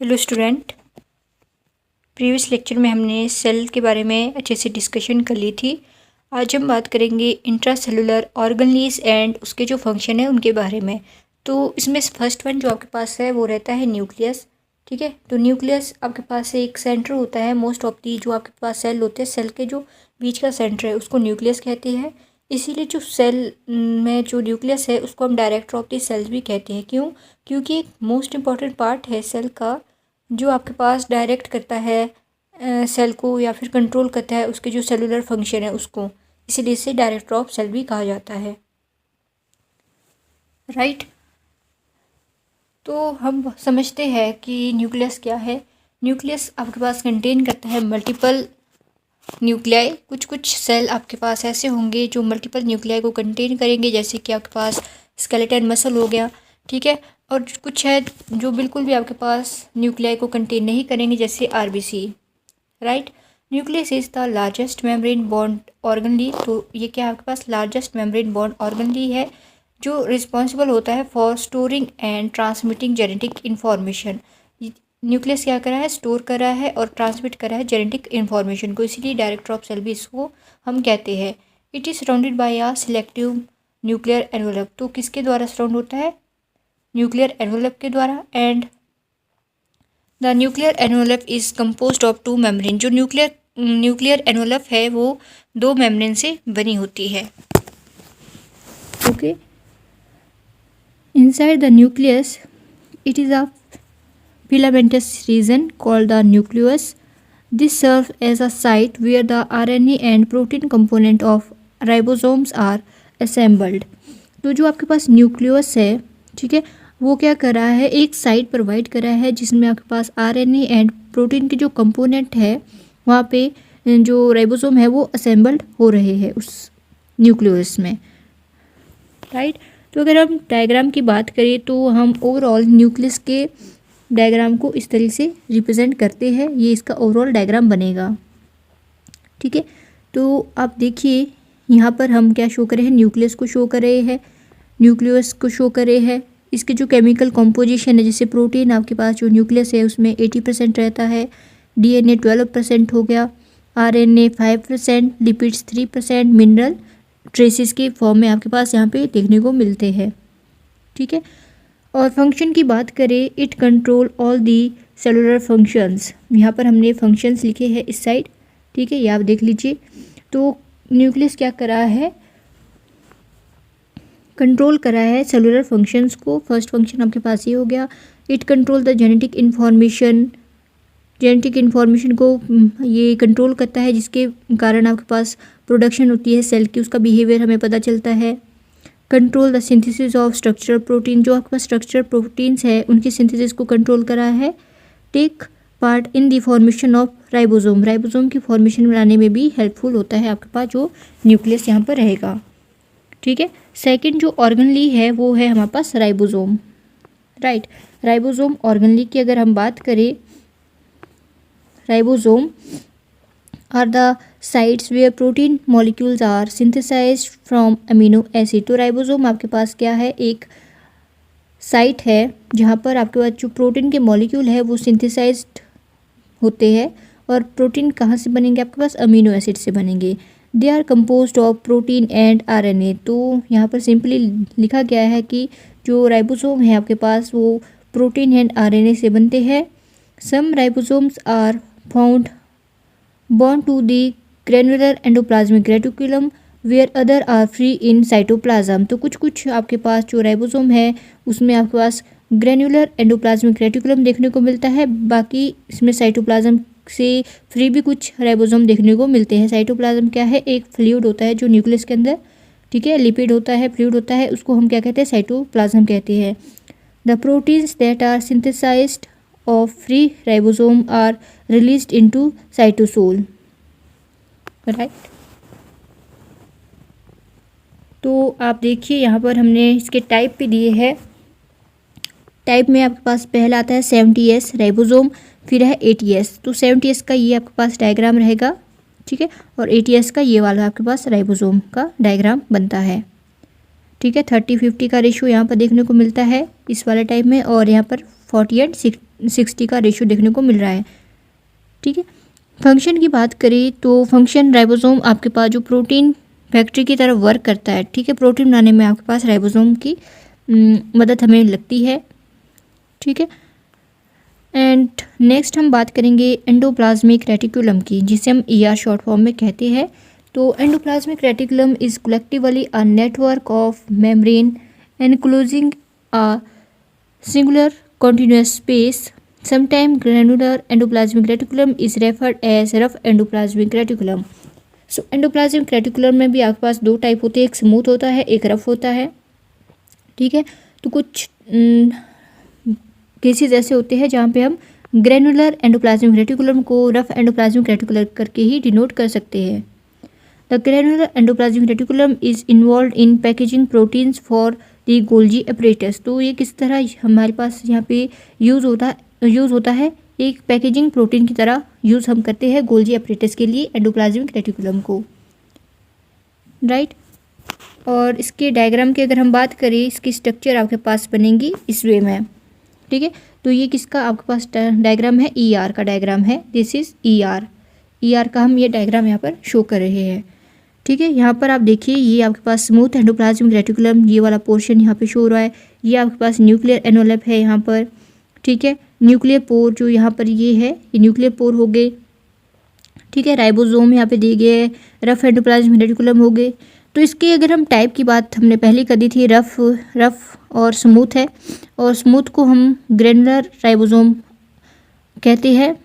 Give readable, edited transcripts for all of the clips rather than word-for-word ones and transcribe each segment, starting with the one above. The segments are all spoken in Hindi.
हेलो स्टूडेंट, प्रीवियस लेक्चर में हमने सेल के बारे में अच्छे से डिस्कशन कर ली थी। आज हम बात करेंगे इंट्रासेलुलर ऑर्गेनेल्स एंड उसके जो फंक्शन है उनके बारे में। तो इसमें फर्स्ट वन जो आपके पास है वो रहता है न्यूक्लियस। ठीक है, तो न्यूक्लियस आपके पास एक सेंटर होता है। मोस्ट ऑफ दी जो आपके पास सेल होते हैं, सेल के जो बीच का सेंटर है उसको न्यूक्लियस कहते हैं। इसीलिए जो सेल में जो न्यूक्लियस है उसको हम डायरेक्टर ऑफ द सेल्स भी कहते हैं। क्यों? क्योंकि एक मोस्ट इंपॉर्टेंट पार्ट है सेल का जो आपके पास डायरेक्ट करता है सेल को या फिर कंट्रोल करता है उसके जो सेलुलर फंक्शन है उसको, इसीलिए इसे डायरेक्टर ऑफ सेल भी कहा जाता है। राइट, तो हम समझते हैं कि न्यूक्लियस क्या है। न्यूक्लियस आपके पास कंटेन करता है मल्टीपल न्यूक्लियाई। कुछ कुछ सेल आपके पास ऐसे होंगे जो मल्टीपल न्यूक्लियाई को कंटेन करेंगे, जैसे कि आपके पास स्केलेटन मसल हो गया। ठीक है, और कुछ है जो बिल्कुल भी आपके पास न्यूक्लियाई को कंटेन नहीं करेंगे, जैसे RBC. Right, nucleus is the largest membrane bond organelle. तो ये क्या आपके पास लार्जेस्ट मेम्ब्रेन बॉन्ड ऑर्गेनली है जो रिस्पॉन्सिबल होता है for storing and transmitting genetic information. Nucleus क्या करा है, स्टोर करा है और ट्रांसमिट करा है जेनेटिक इन्फॉर्मेशन को, इसीलिए डायरेक्टर ऑफ सेल भी इसको हम कहते हैं। It is surrounded by a selective nuclear envelope. तो किसके द्वारा सराउंड होता है? न्यूक्लियर एनवलप के द्वारा। And the nuclear envelope is composed of two membrane. जो न्यूक्लियर एनवलप है वो दो मेम्ब्रेन से बनी होती है। Okay, inside the nucleus it is a filamentous region called the nucleus. This serves as a site where the RNA and protein component of ribosomes are assembled. तो जो आपके पास न्यूक्लियस है, ठीक है, वो क्या कर रहा है, एक साइट प्रोवाइड कर रहा है जिसमें आपके पास आरएनए एंड प्रोटीन के जो कंपोनेंट है वहाँ पे जो राइबोसोम है वो असेंबल्ड हो रहे हैं उस न्यूक्लियस में। राइट, तो अगर हम डायग्राम की बात करें तो हम ओवरऑल न्यूक्लियस के डायग्राम को इस तरीके से रिप्रेजेंट करते हैं। ये इसका ओवरऑल डायग्राम बनेगा। ठीक है, तो आप देखिए यहाँ पर हम क्या शो कर रहे हैं, न्यूक्लियस को शो कर रहे हैं, न्यूक्लियस को शो कर रहे हैं। इसके जो केमिकल कॉम्पोजिशन है, जैसे प्रोटीन आपके पास जो न्यूक्लियस है उसमें 80% रहता है, डीएनए 12% हो गया, आरएनए 5%, लिपिड्स 3%, मिनरल ट्रेसेस के फॉर्म में आपके पास यहाँ पे देखने को मिलते हैं। ठीक है, और फंक्शन की बात करें, it control all the cellular functions. यहाँ पर हमने फंक्शंस लिखे हैं इस साइड। ठीक है, ये आप देख लीजिए। तो न्यूक्लियस क्या करा है, कंट्रोल करा है सेलुलर फंक्शंस को। फर्स्ट फंक्शन आपके पास ये हो गया, it control the genetic information. Genetic information को ये कंट्रोल करता है, जिसके कारण आपके पास प्रोडक्शन होती है सेल की, उसका बिहेवियर हमें पता चलता है। Control the synthesis of structural protein. जो आपके पास स्ट्रक्चरल प्रोटीन्स है उनकी सिंथेसिस को कंट्रोल करा है। Take part in the formation of ribosome. Ribosome की फॉर्मेशन बनाने में भी हेल्पफुल होता है आपके पास जो न्यूक्लियस यहाँ पर रहेगा। ठीक है, सेकंड जो ऑर्गेनली है वो है हमारे पास राइबोसोम। राइट, राइबोसोम ऑर्गेनली की अगर हम बात करें, ribosome are the sites where protein molecules are synthesized from amino acid। तो राइबोसोम आपके पास क्या है, एक साइट है जहाँ पर आपके पास जो प्रोटीन के मॉलिक्यूल है वो सिंथेसाइज्ड होते हैं। और प्रोटीन कहाँ से बनेंगे, आपके पास अमीनो एसिड से बनेंगे। They are composed of protein and RNA. तो यहाँ पर सिंपली लिखा गया है कि जो राइबोसोम है आपके पास वो प्रोटीन एंड आरएनए से बनते हैं। Some ribosomes are found bound to the granular endoplasmic reticulum where other are free in cytoplasm। तो कुछ कुछ आपके पास जो राइबोसोम है उसमें आपके पास ग्रेनुलर एंडोप्लाज्मिक रेटिकुलम देखने को मिलता है, बाकी इसमें साइटोप्लाज्म से फ्री भी कुछ राइबोसोम देखने को मिलते हैं। साइटोप्लाज्म क्या है, एक फ्लूइड होता है जो न्यूक्लियस के अंदर, ठीक है, लिपिड होता है, फ्लूइड होता है, उसको हम क्या कहते हैं, साइटोप्लाज्म कहते हैं। The proteins that are synthesized of free ribosome are released into cytosol। Right, तो आप देखिए यहाँ पर हमने इसके टाइप भी दिए हैं। टाइप में आपके पास पहला आता है 70S राइबोसोम, फिर है 80S। तो 70S का ये आपके पास डायग्राम रहेगा, ठीक है, और 80S का ये वाला आपके पास राइबोसोम का डायग्राम बनता है। ठीक है, 30-50 का रेशियो यहाँ पर देखने को मिलता है इस वाले टाइप में, और यहाँ पर 40:60 का रेशियो देखने को मिल रहा है। ठीक है, फंक्शन की बात करें तो फंक्शन राइबोसोम आपके पास जो प्रोटीन फैक्ट्री की तरह वर्क करता है। ठीक है, प्रोटीन बनाने में आपके पास राइबोसोम की मदद हमें लगती है। ठीक है, एंड नेक्स्ट हम बात करेंगे एंडोप्लाज्मिक रेटिकुलम की, जिसे हम ER शॉर्ट फॉर्म में कहते हैं। तो endoplasmic reticulum is collectively a network of membrane enclosing a singular continuous space. Sometimes granular endoplasmic reticulum is referred as rough endoplasmic reticulum. So endoplasmic reticulum में भी आपके पास दो टाइप होते हैं, एक स्मूथ होता है, एक रफ होता है। ठीक है, तो कुछ केसेस ऐसे होते हैं जहाँ पे हम ग्रेनुलर एंडोप्लाज्मिक रेटिकुलम को रफ एंडोप्लाज्मिक रेटिकुलम करके ही डिनोट कर सकते हैं। The granular endoplasmic reticulum is involve in packaging proteins for the Golgi apparatus. तो ये किस तरह हमारे पास यहाँ पे यूज़ होता है एक पैकेजिंग प्रोटीन की तरह यूज़ हम करते हैं गोल्जी अपरेटस के लिए एंडोप्लाज्मिक रेटिकुलम को, राइट। और इसके डायग्राम की अगर हम बात करें, इसकी स्ट्रक्चर आपके पास बनेगी इस वे में। ठीक है, तो ये किसका आपके पास डायग्राम है, ER का डायग्राम है। दिस इज़ ER का हम ये डायग्राम यहाँ पर शो कर रहे हैं। ठीक है, यहाँ पर आप देखिए ये आपके पास स्मूथ एंडोप्लाज्मिक रेटिकुलम, ये वाला पोर्शन यहाँ पे शो हो रहा है। ये आपके पास न्यूक्लियर एनवलप है यहाँ पर। ठीक है, न्यूक्लियर पोर जो यहाँ पर ये है, ये न्यूक्लियर पोर हो गए। ठीक है, राइबोसोम यहाँ पे दिए गए, रफ एंडोप्लाज्मिक रेटिकुलम हो गए। तो इसके अगर हम टाइप की बात हमने पहले कर दी थी, रफ और स्मूथ है, और स्मूथ को हम ग्रेनुलर राइबोसोम कहते हैं,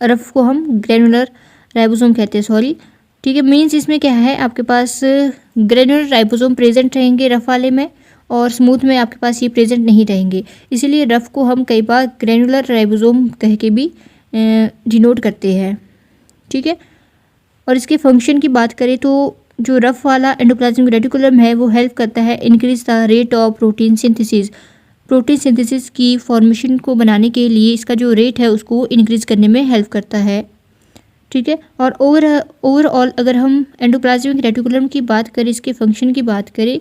रफ को हम ग्रेनुलर राइबोसोम कहते हैं, सॉरी। ठीक है, मीन्स इसमें क्या है, आपके पास ग्रेनुलर राइबोसोम प्रेजेंट रहेंगे रफ वाले में, और स्मूथ में आपके पास ये प्रेजेंट नहीं रहेंगे। इसीलिए रफ को हम कई बार ग्रेनुलर राइबोसोम कह के भी डिनोट करते हैं। ठीक है, और इसके फंक्शन की बात करें तो जो रफ वाला एंडोप्लाज्मिक रेटिकुलम है वो हेल्प करता है increase the rate of protein synthesis. Protein synthesis की फॉर्मेशन को बनाने के लिए इसका जो रेट है उसको इंक्रीज करने में हेल्प करता है। ठीक है, और ओवरऑल अगर हम एंडोप्लाज्मिक रेटिकुलम की बात करें, इसके फंक्शन की बात करें,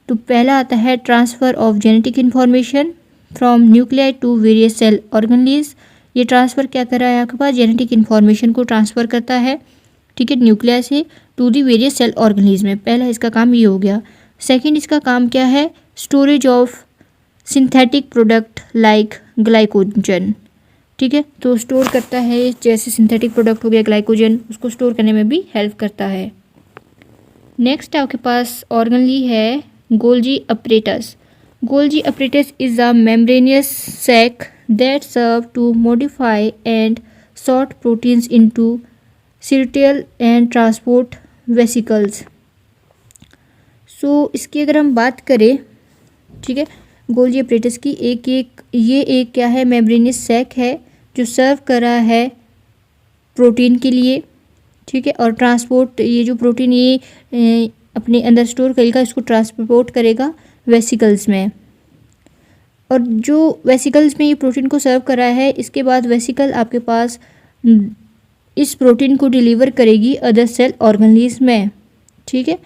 तो पहला आता है transfer of genetic information from nuclei to various cell organelles. ये ट्रांसफ़र क्या कर रहा है, आपके पास जेनेटिक इन्फॉर्मेशन को ट्रांसफ़र करता है। ठीक है, न्यूक्लिया से to the various cell organelles में। पहला इसका काम ये हो गया। सेकेंड इसका काम क्या है, storage of synthetic product like glycogen. ठीक है, तो स्टोर करता है, जैसे सिंथेटिक प्रोडक्ट हो गया ग्लाइकोजन, उसको स्टोर करने में भी हेल्प करता है। नेक्स्ट आपके पास ऑर्गेनली है Golgi apparatus. Golgi apparatus is a membranous sac that serve to modify and sort proteins into serial and transport vesicles. So इसकी अगर हम बात करें, ठीक है, गोल्जी अपरेटस की ये एक क्या है, मेम्ब्रेनियस सैक है जो सर्व कर रहा है प्रोटीन के लिए। ठीक है, और ट्रांसपोर्ट, ये जो प्रोटीन ये अपने अंदर स्टोर करेगा, इसको ट्रांसपोर्ट करेगा वेसिकल्स में। और जो वेसिकल्स में ये प्रोटीन को सर्व कर रहा है, इसके बाद वेसिकल आपके पास इस प्रोटीन को डिलीवर करेगी अदर सेल ऑर्गेनेल्स में। ठीक है,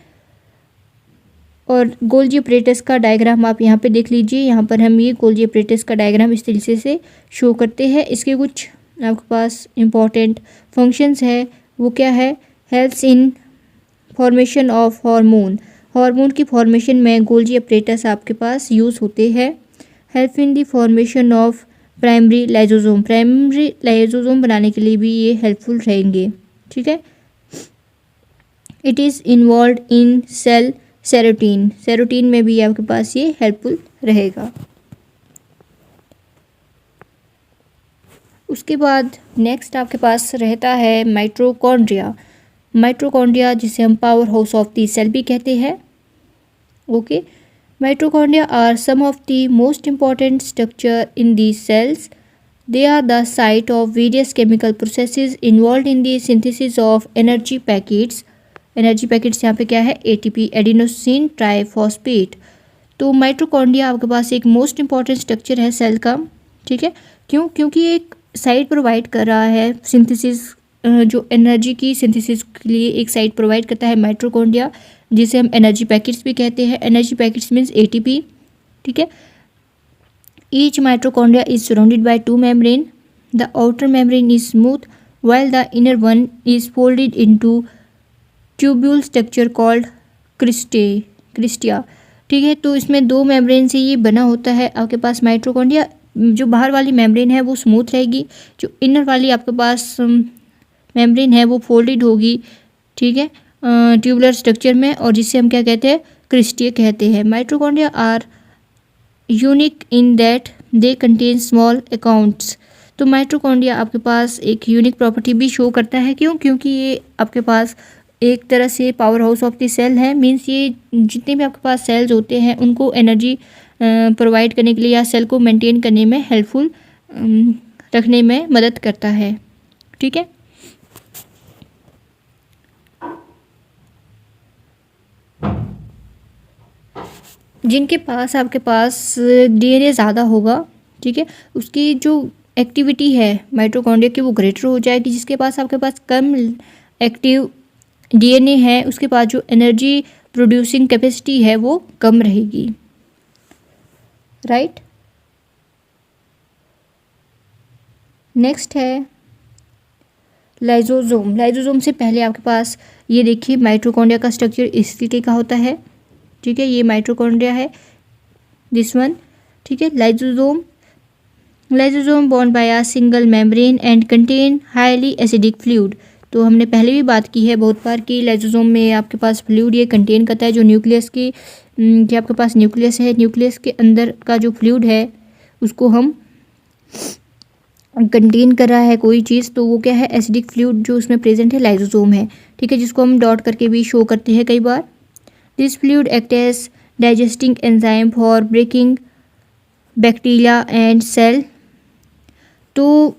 और गोल्जी अपरेटस का डायग्राम आप यहाँ पे देख लीजिए। यहाँ पर हम ये गोल्जी अपरेटस का डायग्राम इस तरीके से शो करते हैं। इसके कुछ आपके पास इम्पॉर्टेंट फंक्शंस है, वो क्या है, helps in formation of hormone की फॉर्मेशन में गोल्जी अपरेटस आपके पास यूज़ होते हैं। Help in the formation of primary lysosome बनाने के लिए भी ये हेल्पफुल रहेंगे। ठीक है, it is involve in cell secretion में भी आपके पास ये हेल्पफुल रहेगा। उसके बाद नेक्स्ट आपके पास रहता है माइटोकॉन्ड्रिया, जिसे हम power house of the cell भी कहते हैं। Okay, mitochondria are some of the most important structure in the cells. They are the site of various chemical processes involved in the synthesis of energy packets यहाँ पे क्या है, ATP एडिनोसिन ट्राइफॉस्फेट। तो माइटोकॉन्ड्रिया आपके पास एक मोस्ट इंपॉर्टेंट स्ट्रक्चर है सेल का। ठीक है, क्योंकि एक साइट प्रोवाइड कर रहा है सिंथेसिस, जो एनर्जी की सिंथेसिस के लिए एक साइट प्रोवाइड करता है माइटोकॉन्ड्रिया, जिसे हम एनर्जी पैकेट्स भी कहते हैं। Energy packets means ATP। ठीक है, Each mitochondria is surrounded by two membranes. The outer membrane is smooth while the inner one is folded into tubule structure called cristae. ठीक है, तो इसमें दो मेम्ब्रेन से ये बना होता है आपके पास माइटोकॉन्ड्रिया। जो बाहर वाली मेम्ब्रेन है वो स्मूथ रहेगी, जो इनर वाली आपके पास मेम्ब्रेन है वो फोल्डेड होगी। ठीक है, ट्यूबुलर स्ट्रक्चर में, और जिससे हम क्या कहते हैं, क्रिस्टिया कहते हैं। Mitochondria are unique in that they contain small accounts. तो माइटोकॉन्ड्रिया आपके पास एक यूनिक प्रॉपर्टी भी शो करता है। क्यों? क्योंकि ये आपके पास एक तरह से power house of the cell है। मीन्स ये जितने भी आपके पास सेल्स होते हैं उनको एनर्जी प्रोवाइड करने के लिए या सेल को मेंटेन करने में हेल्पफुल रखने में मदद करता है। ठीक है, जिनके पास आपके पास डीएनए ज़्यादा होगा, ठीक है, उसकी जो एक्टिविटी है माइटोकॉन्ड्रिया की वो ग्रेटर हो जाएगी। जिसके पास आपके पास कम एक्टिव डीएनए है उसके पास जो एनर्जी प्रोड्यूसिंग कैपेसिटी है वो कम रहेगी। राइट, नेक्स्ट है लाइजोसोम। लाइजोसोम से पहले आपके पास ये देखिए माइटोकॉन्ड्रिया का स्ट्रक्चर इस तरीके का होता है। ठीक है, ये माइटोकॉन्ड्रिया है, दिस वन। ठीक है, lysosome bond by a single membrane and contain highly acidic fluid. तो हमने पहले भी बात की है बहुत बार कि लाइजोसोम में आपके पास फ्लूइड ये कंटेन करता है। जो न्यूक्लियस की कि आपके पास न्यूक्लियस है, न्यूक्लियस के अंदर का जो फ्लूइड है उसको हम कंटेन कर रहा है कोई चीज़, तो वो क्या है, एसिडिक फ्लूइड जो उसमें प्रेजेंट है लाइजोसोम है। ठीक है, जिसको हम डॉट करके भी शो करते हैं कई बार। This fluid act as digesting enzyme for breaking bacteria and cell. तो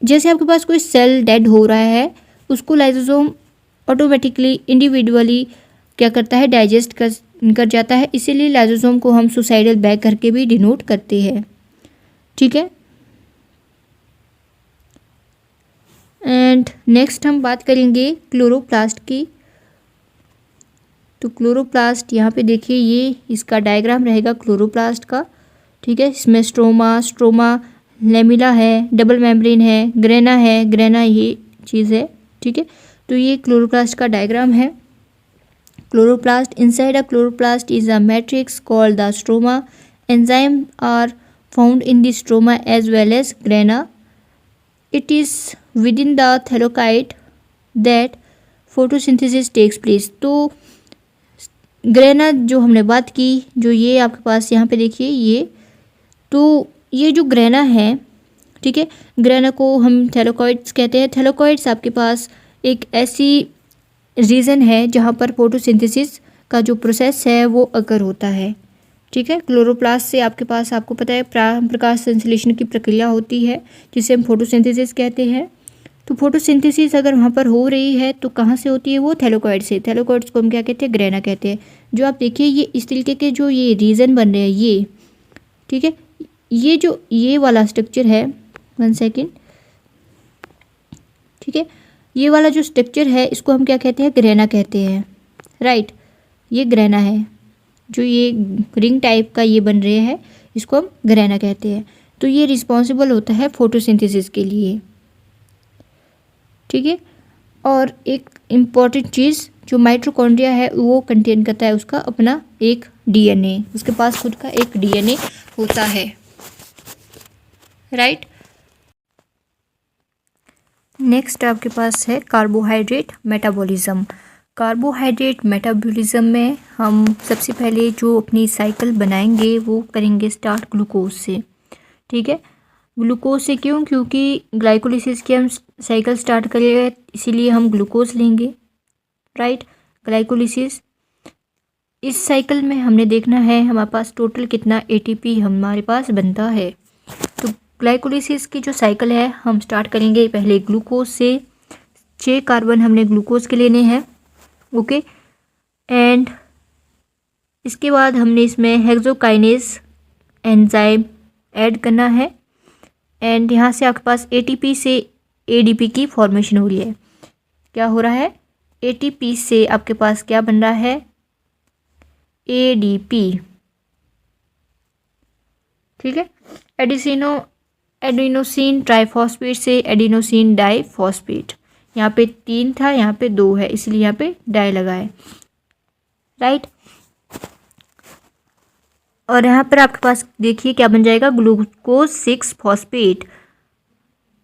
जैसे आपके पास कोई सेल डेड हो रहा है उसको लाइजोसोम ऑटोमेटिकली इंडिविजुअली क्या करता है, डाइजेस्ट कर जाता है। इसीलिए लाइजोसोम को हम सुसाइडल बैग करके भी डिनोट करते हैं। ठीक है, एंड नेक्स्ट हम बात करेंगे क्लोरोप्लास्ट की। तो क्लोरोप्लास्ट यहाँ पे देखिए, ये इसका डायग्राम रहेगा क्लोरोप्लास्ट का। ठीक है, इसमें स्ट्रोमा लेमिला है, डबल मेम्ब्रेन है, ग्रेना ये चीज़ है। ठीक है, तो ये क्लोरोप्लास्ट का डायग्राम है। Chloroplast, inside a chloroplast is a matrix called the stroma. Enzyme are found in the stroma as well as grana. It is within the thylakoid that photosynthesis takes place. तो ग्रेना जो हमने बात की, जो ये आपके पास यहाँ पे देखिए, ये जो ग्रेना है, ठीक है, ग्रेना को हम थैलेकोइड्स कहते हैं। थैलेकोइड्स आपके पास एक ऐसी रीजन है जहाँ पर फोटोसिंथेसिस का जो प्रोसेस है वो अगर होता है। ठीक है, क्लोरोप्लास्ट से आपके पास, आपको पता है, प्रकाश संश्लेषण की प्रक्रिया होती है जिसे हम फोटोसिंथेसिस कहते हैं। तो फोटोसिंथेसिस अगर वहाँ पर हो रही है तो कहाँ से होती है, वो थैलेकोइड से। थैलेकोइड्स को हम क्या कहते हैं, ग्रेना कहते हैं। जो आप देखिए ये इस तरीके के जो ये रीजन बन रहे हैं ये, ठीक है, ये जो ये वाला स्ट्रक्चर है, 1 सेकेंड, ठीक है, ये वाला जो स्ट्रक्चर है इसको हम क्या कहते हैं, ग्रेना कहते हैं। राइट, ये ग्रेना है, जो ये रिंग टाइप का ये बन रहे हैं इसको हम ग्रेना कहते हैं। तो ये रिस्पॉन्सिबल होता है फोटोसिंथेसिस के लिए। ठीक है, और एक इम्पॉर्टेंट चीज़ जो माइटोकॉन्ड्रिया है वो कंटेन करता है उसका अपना एक डीएनए, उसके पास खुद का एक डीएनए होता है। राइट, नेक्स्ट आपके पास है कार्बोहाइड्रेट मेटाबॉलिज्म। कार्बोहाइड्रेट मेटाबॉलिज्म में हम सबसे पहले जो अपनी साइकिल बनाएंगे वो करेंगे स्टार्ट ग्लूकोज से। ठीक है, ग्लूकोज से क्यों? क्योंकि ग्लाइकोलिसिस की हम साइकिल स्टार्ट करेंगे, इसीलिए हम ग्लूकोज लेंगे। राइट, ग्लाइकोलिसिस, इस साइकिल में हमने देखना है हमारे पास टोटल कितना एटीपी हमारे पास बनता है। तो ग्लाइकोलिसिस की जो साइकिल है हम स्टार्ट करेंगे पहले ग्लूकोज से। 6 कार्बन हमने ग्लूकोज के लेने हैं। ओके, एंड इसके बाद हमने इसमें हेक्सोकाइनेज एंजाइम ऐड करना है। एंड यहाँ से आपके पास एटीपी से एडीपी की फॉर्मेशन हो रही है। क्या हो रहा है, एटीपी से आपके पास क्या बन रहा है, एडीपी। ठीक है। एडिनोसिन ट्राइफॉस्फेट से एडिनोसिन डाइफॉस्फेट, यहाँ पे 3 था, यहाँ पे 2 है, इसलिए यहाँ पे डाई लगा है, राइट। और यहाँ पर आपके पास देखिए क्या बन जाएगा, ग्लूकोज 6 फॉस्फेट।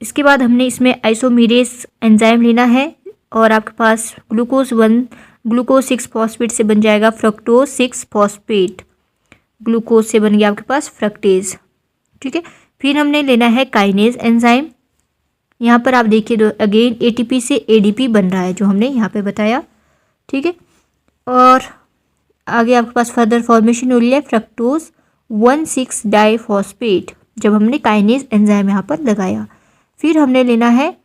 इसके बाद हमने इसमें आइसोमेरेस एंजाइम लेना है और आपके पास ग्लूकोज 6 फॉस्फेट से बन जाएगा फ्रक्टोज 6 फॉस्फेट। ग्लूकोज से बन गया आपके पास फ्रक्टेज, ठीक है। फिर हमने लेना है काइनेज एंजाइम। यहाँ पर आप देखिए अगेन एटीपी से एडीपी बन रहा है, जो हमने यहाँ पे बताया, ठीक है। और आगे आपके पास फर्दर फॉर्मेशन हो रही है फ्रक्टोज 1,6 डाइफॉस्फेट, जब हमने काइनेज एंजाइम यहाँ पर लगाया। फिर हमने लेना है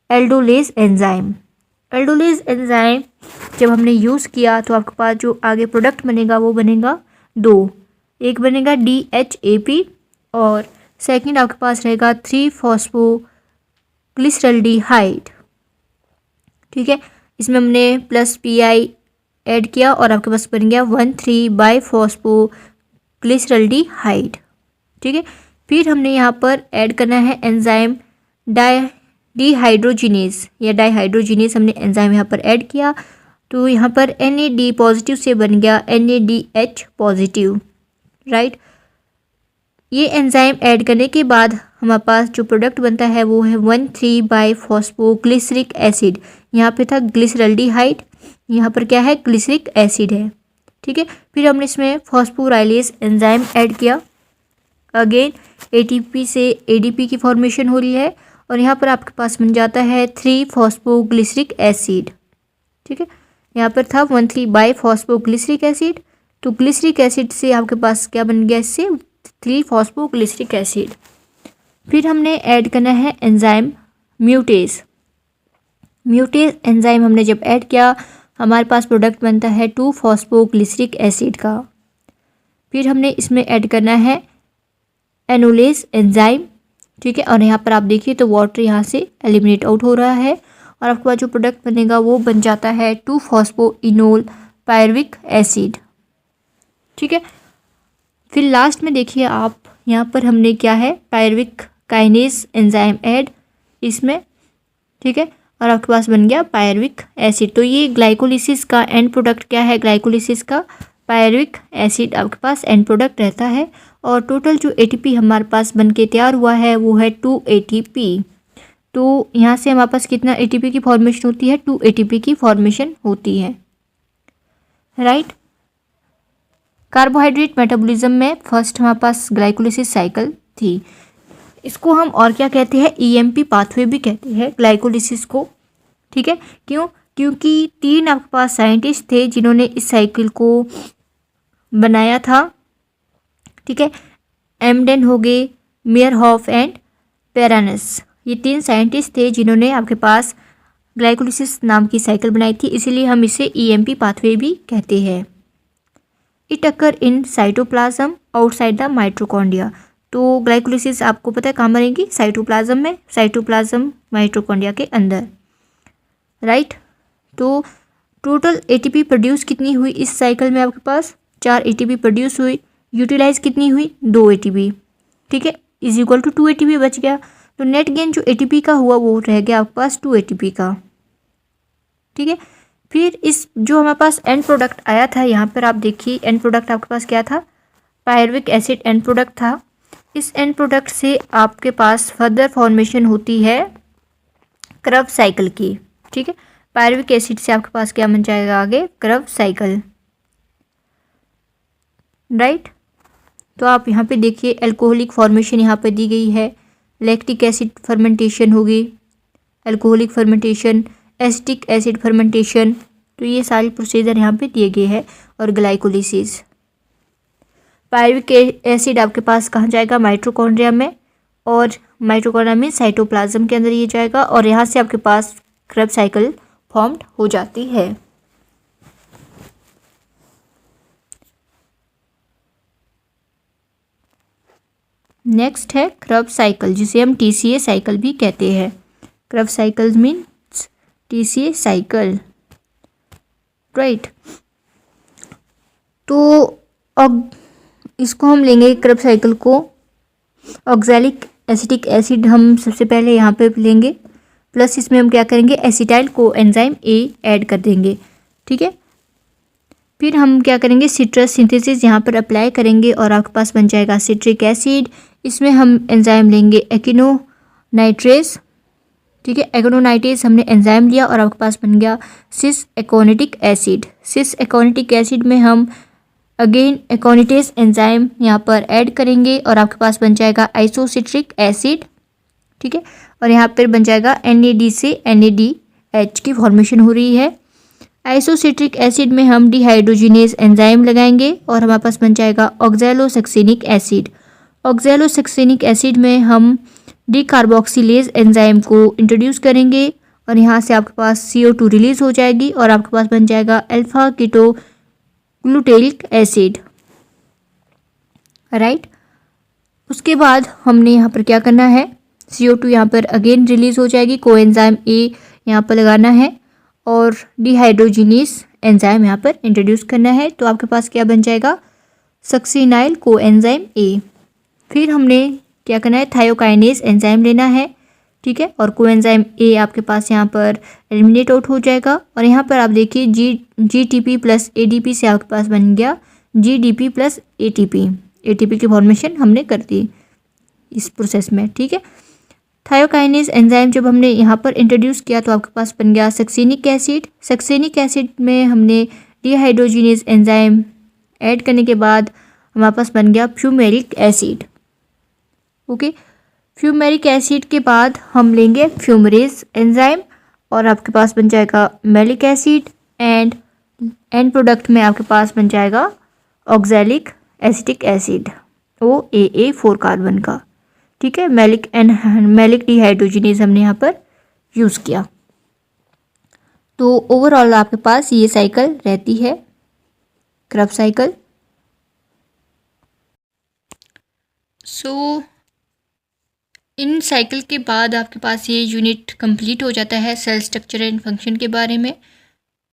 एल्डोलेज एंजाइम। एल्डोलेज एंजाइम जब हमने यूज़ किया तो आपके पास जो आगे प्रोडक्ट बनेगा वो बनेगा 2, एक बनेगा DHAP और सेकंड आपके पास रहेगा 3-फॉस्फोग्लिसरल्डिहाइड, ठीक है। इसमें हमने प्लस PI ऐड किया और आपके पास बन गया 1,3-बाइफॉस्फोग्लिसरल्डिहाइड, ठीक है। फिर हमने यहाँ पर ऐड करना है एंजाइम डिहाइड्रोजिनेज या डाइहाइड्रोजिनेज, हमने एंजाइम यहाँ पर ऐड किया तो यहाँ पर NAD पॉजिटिव से बन गया NADH पॉजिटिव, राइट। ये एंजाइम ऐड करने के बाद हमारे पास जो प्रोडक्ट बनता है वो है 1,3-बाइफॉस्फोग्लिसरिक एसिड। यहाँ पे था ग्लिसरल्डिहाइड, यहाँ पर क्या है, ग्लिसरिक एसिड है, ठीक है। फिर हमने इसमें फॉस्फोराइलेज एंजाइम ऐड किया, अगेन ATP से ADP की फॉर्मेशन हो रही है और यहाँ पर आपके पास बन जाता है 3-फॉस्फोग्लिसरिक एसिड, ठीक है। यहाँ पर था 1,3-बाइफॉस्फोग्लिसरिक एसिड, तो ग्लिसरिक एसिड से आपके पास क्या बन गया, इससे 3-फॉस्फोग्लिसरिक एसिड। फिर हमने ऐड करना है एंजाइम म्यूटेज एंजाइम हमने जब ऐड किया हमारे पास प्रोडक्ट बनता है 2-फॉस्फोग्लिसरिक एसिड का। फिर हमने इसमें ऐड करना है एनोलेज एंजाइम, ठीक है। और यहाँ पर आप देखिए तो वाटर यहाँ से एलिमिनेट आउट हो रहा है और आपके पास जो प्रोडक्ट बनेगा वो बन जाता है 2-फॉस्फोइनोल पायरविक एसिड, ठीक है। फिर लास्ट में देखिए आप यहाँ पर हमने क्या है, पायरविक काइनेज एंजाइम ऐड इसमें, ठीक है। और आपके पास बन गया पायरविक एसिड। तो ये ग्लाइकोलिसिस का एंड प्रोडक्ट क्या है, ग्लाइकोलिसिस का पायरविक एसिड आपके पास एंड प्रोडक्ट रहता है। और टोटल जो ATP हमारे पास बन के तैयार हुआ है वो है 2 ATP। तो यहाँ से हमारे पास कितना ATP की फॉर्मेशन होती है, 2 ATP की फॉर्मेशन होती है, राइट। कार्बोहाइड्रेट मेटाबॉलिज्म में फर्स्ट हमारे पास ग्लाइकोलिसिस साइकिल थी। इसको हम और क्या कहते हैं, EMP पाथवे भी कहते हैं ग्लाइकोलिसिस को, ठीक है। क्यों, क्योंकि 3 आपके पास साइंटिस्ट थे जिन्होंने इस साइकिल को बनाया था, ठीक है। एमडेन हो गए, मेयरहॉफ एंड पेरानस, ये 3 साइंटिस्ट थे जिन्होंने आपके पास ग्लाइकोलिसिस नाम की साइकिल बनाई थी, इसीलिए हम इसे EMP पाथवे भी कहते हैं। It occur in cytoplasm outside the mitochondria. तो ग्लाइकोलिसिस आपको पता है कहाँ बनेगी, साइटोप्लाज्म में, साइटोप्लाज्म माइटोकॉन्ड्रिया के अंदर, राइट। तो टोटल ATP प्रोड्यूस कितनी हुई इस साइकिल में, आपके पास 4 ATP प्रोड्यूस हुई, यूटिलाइज कितनी हुई 2 ATP, ठीक है, इज इक्वल टू 2 ATP बच गया। तो नेट गेन जो ATP का हुआ वो रह गया आपके पास 2 ATP का, ठीक है। फिर इस जो हमारे पास एंड प्रोडक्ट आया था, यहाँ पर आप देखिए एंड प्रोडक्ट आपके पास क्या था, पायरविक एसिड एंड प्रोडक्ट था। इस एंड प्रोडक्ट से आपके पास फर्दर फॉर्मेशन होती है क्रब साइकिल की, ठीक है। पायरविक एसिड से आपके पास क्या बन जाएगा आगे, क्रब साइकिल, राइट। तो आप यहाँ पे देखिए एल्कोहलिक फॉर्मेशन यहाँ पे दी गई है, लैक्टिक एसिड फर्मेंटेशन होगी, alcoholic fermentation, acetic acid fermentation, तो ये सारे प्रोसीजर यहाँ पे दिए गए हैं। और ग्लाइकोलिसिस, पायरविक एसिड आपके पास कहाँ जाएगा, माइटोकॉन्ड्रिया में, और माइटोकॉन्ड्रिया में साइटोप्लाज्म के अंदर ये जाएगा और यहाँ से आपके पास क्रब साइकिल फॉर्म्ड हो जाती है। नेक्स्ट है क्रब साइकिल, जिसे हम TCA साइकिल भी कहते हैं। Krebs cycle means TCA cycle, right. तो अब इसको हम लेंगे क्रब साइकिल को ऑक्सैलिक एसिटिक एसिड हम सबसे पहले यहाँ पे लेंगे, प्लस इसमें हम क्या करेंगे, acetyl co enzyme A add कर देंगे। ठीक है, फिर हम क्या करेंगे, सिट्रस सिंथेसिस यहाँ पर अप्लाई करेंगे और आपके पास बन जाएगा सिट्रिक एसिड। इसमें हम एंजाइम लेंगे एक्टिनोनाइट्रेज। ठीक है, एक्टिनोनाइट्रेज हमने एंजाइम लिया और आपके पास बन गया सिस एकोनिटिक एसिड। सिस एकोनिटिक एसिड में हम अगेन एकोनिटेज एंजाइम यहाँ पर ऐड करेंगे और आपके पास बन जाएगा आइसोसिट्रिक एसिड। ठीक है, और यहाँ पर बन जाएगा NAD से NADH की फॉर्मेशन हो रही है। आइसोसिट्रिक एसिड में हम डिहाइड्रोजिनेज एंजाइम लगाएंगे और हमारे पास बन जाएगा ऑक्सैलोसक्सेनिक एसिड। ऑक्सैलोसक्सेनिक एसिड में हम डिकार्बोक्सिलेज एंजाइम को इंट्रोड्यूस करेंगे और यहाँ से आपके पास CO2 रिलीज हो जाएगी और आपके पास बन जाएगा अल्फा कीटोग्लूटेरिक एसिड। राइट, उसके बाद हमने यहाँ पर क्या करना है, CO2 यहाँ पर अगेन रिलीज हो जाएगी, कोएंजाइम A यहाँ पर लगाना है और डिहाइड्रोजिनेज एंजाइम यहाँ पर इंट्रोड्यूस करना है। तो आपके पास क्या बन जाएगा, सक्सिनाइल कोएंजाइम A। फिर हमने क्या करना है, थायोकाइनेज एंजाइम लेना है। ठीक है, और कोएंजाइम A आपके पास यहाँ पर एलिमिनेट आउट हो जाएगा और यहाँ पर आप देखिए GTP प्लस ADP से आपके पास बन गया GDP प्लस ATP की फॉर्मेशन हमने कर दी इस प्रोसेस में। ठीक है, थायोकाइनेज एंजाइम जब हमने यहाँ पर इंट्रोड्यूस किया तो आपके पास बन गया सक्सेनिक एसिड। सक्सेनिक एसिड में हमने डिहाइड्रोजिनेज एंजाइम ऐड करने के बाद हमारे पास बन गया fumaric acid. Okay, fumaric acid के बाद हम लेंगे फ्यूमरेज एंजाइम और आपके पास बन जाएगा malic acid and and product में आपके पास बन जाएगा oxalic acetic acid OAA4 carbon का। ठीक है, मैलिक डिहाइड्रोजिनेज हमने यहाँ पर यूज़ किया। तो ओवरऑल आपके पास ये साइकिल रहती है, क्रब साइकिल। सो इन साइकिल के बाद आपके पास ये यूनिट कंप्लीट हो जाता है सेल स्ट्रक्चर एंड फंक्शन के बारे में।